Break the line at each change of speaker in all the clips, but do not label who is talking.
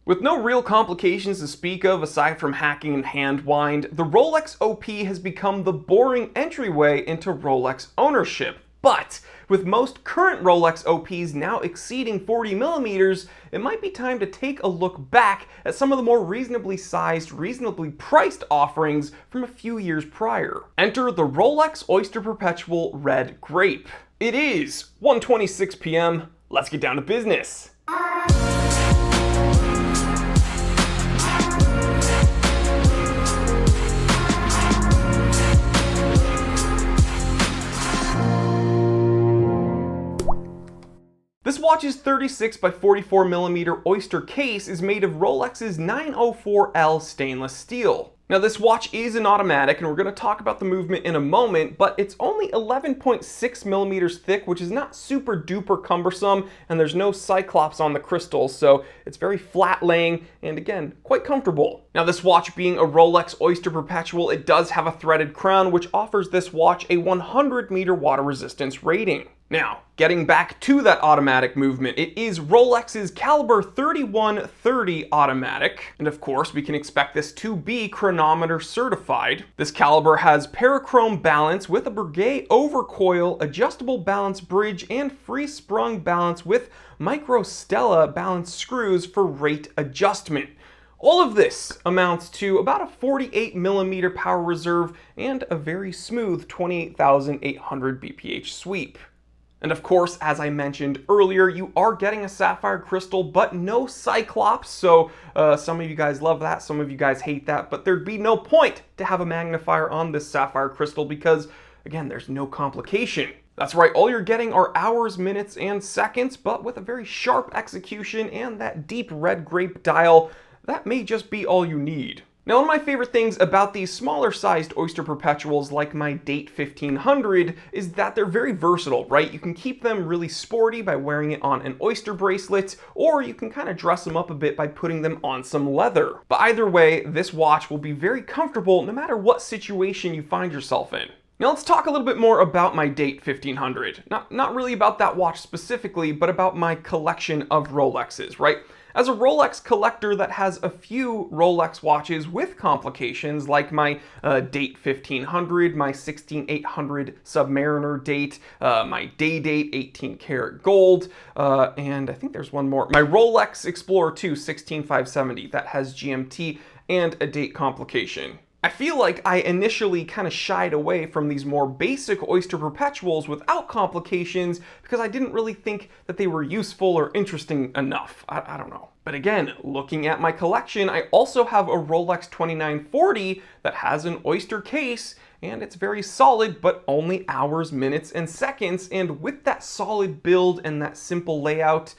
With no real complications to speak of aside from hacking and hand wind, the Rolex OP has become the boring entryway into Rolex ownership. But with most current Rolex OPs now exceeding 40 millimeters, it might be time to take a look back at some of the more reasonably sized, reasonably priced offerings from a few years prior. Enter the Rolex Oyster Perpetual Red Grape. It is 1:26 p.m. Let's get down to business. This watch's 36 by 44 millimeter Oyster case is made of Rolex's 904L stainless steel. Now this watch is an automatic, and we're going to talk about the movement in a moment, but it's only 11.6 millimeters thick, which is not super duper cumbersome, and there's no cyclops on the crystals, so it's very flat laying and again, quite comfortable. Now this watch being a Rolex Oyster Perpetual, it does have a threaded crown, which offers this watch a 100 meter water resistance rating. Now, getting back to that automatic movement, it is Rolex's caliber 3130 automatic, and of course we can expect this to be chronometer certified. This caliber has parachrome balance with a Breguet overcoil, adjustable balance bridge, and free sprung balance with micro Stella balance screws for rate adjustment. All of this amounts to about a 48 millimeter power reserve and a very smooth 28,800 BPH sweep. And of course, as I mentioned earlier, you are getting a sapphire crystal, but no cyclops. So some of you guys love that, some of you guys hate that, but there'd be no point to have a magnifier on this sapphire crystal because, again, there's no complication. That's right, all you're getting are hours, minutes, and seconds, but with a very sharp execution and that deep red grape dial, that may just be all you need. Now, one of my favorite things about these smaller sized Oyster Perpetuals like my Date 1500 is that they're very versatile, right? You can keep them really sporty by wearing it on an Oyster bracelet, or you can kind of dress them up a bit by putting them on some leather. But either way, this watch will be very comfortable no matter what situation you find yourself in. Now let's talk a little bit more about my Date 1500. Not really about that watch specifically, but about my collection of Rolexes, right? As a Rolex collector that has a few Rolex watches with complications like my Date 1500, my 16800 Submariner date, my Day Date 18 karat gold, and I think there's one more. My Rolex Explorer 2 16570 that has GMT and a date complication. I feel like I initially kind of shied away from these more basic Oyster Perpetuals without complications because I didn't really think that they were useful or interesting enough. I don't know. But again, looking at my collection, I also have a Rolex 2940 that has an Oyster case, and it's very solid, but only hours, minutes, and seconds. And with that solid build and that simple layout,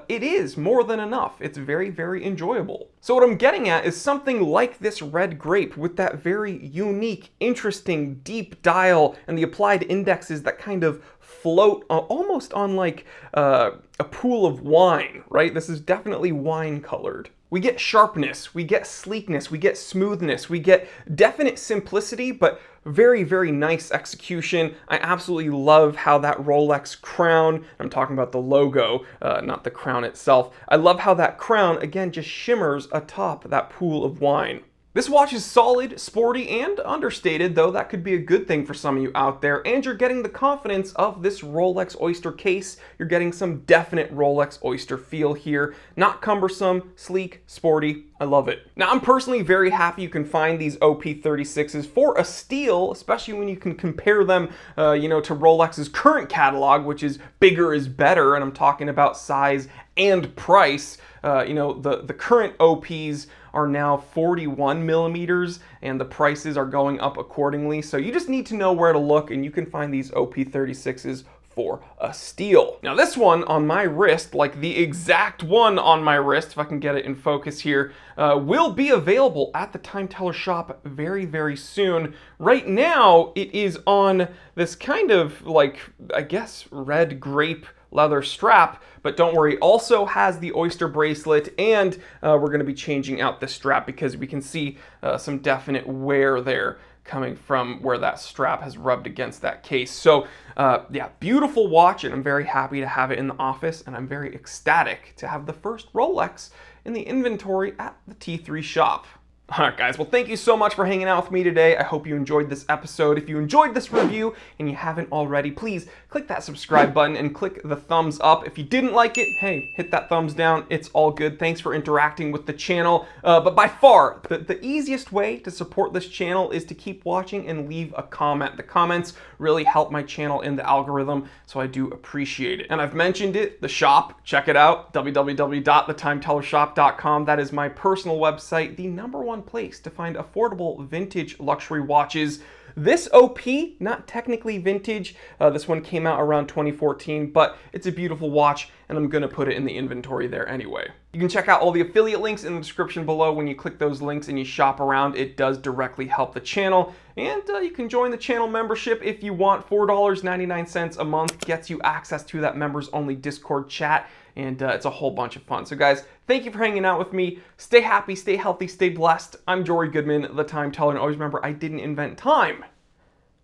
it is more than enough. It's very, very enjoyable. So what I'm getting at is something like this Red Grape with that very unique, interesting, deep dial and the applied indexes that kind of float almost on like a pool of wine, right? This is definitely wine colored. We get sharpness, we get sleekness, we get smoothness, we get definite simplicity, but very, very nice execution. I absolutely love how that Rolex crown, I'm talking about the logo, not the crown itself. I love how that crown, again, just shimmers atop that pool of wine. This watch is solid, sporty, and understated, though that could be a good thing for some of you out there, and you're getting the confidence of this Rolex Oyster case. You're getting some definite Rolex Oyster feel here. Not cumbersome, sleek, sporty. I love it. Now, I'm personally very happy you can find these OP36s for a steal, especially when you can compare them, to Rolex's current catalog, which is bigger is better, and I'm talking about size and price. The current OPs are now 41 millimeters and the prices are going up accordingly. So you just need to know where to look, and you can find these OP36s for a steal. Now this one on my wrist, like the exact one on my wrist, if I can get it in focus here, will be available at the Time Teller shop very, very soon. Right now, it is on this kind of like, I guess, red grape leather strap, but don't worry, also has the Oyster bracelet, and we're going to be changing out the strap because we can see some definite wear there coming from where that strap has rubbed against that case. So yeah, beautiful watch, and I'm very happy to have it in the office, and I'm very ecstatic to have the first Rolex in the inventory at the T3 shop. Alright guys, well thank you so much for hanging out with me today. I hope you enjoyed this episode. If you enjoyed this review and you haven't already, please click that subscribe button and click the thumbs up. If you didn't like it, hey, hit that thumbs down. It's all good. Thanks for interacting with the channel. But by far, the easiest way to support this channel is to keep watching and leave a comment. The comments really help my channel in the algorithm, so I do appreciate it. And I've mentioned it, the shop, check it out, www.thetimetellershop.com. That is my personal website, the #1 place to find affordable vintage luxury watches. This OP, not technically vintage. This one came out around 2014, but it's a beautiful watch and I'm gonna put it in the inventory there anyway. You can check out all the affiliate links in the description below. When you click those links and you shop around, it does directly help the channel. And you can join the channel membership if you want. $4.99 a month gets you access to that members only Discord chat. And it's a whole bunch of fun. So guys, thank you for hanging out with me. Stay happy, stay healthy, stay blessed. I'm Jory Goodman, the Time Teller, and always remember, I didn't invent time.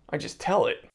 I just tell it.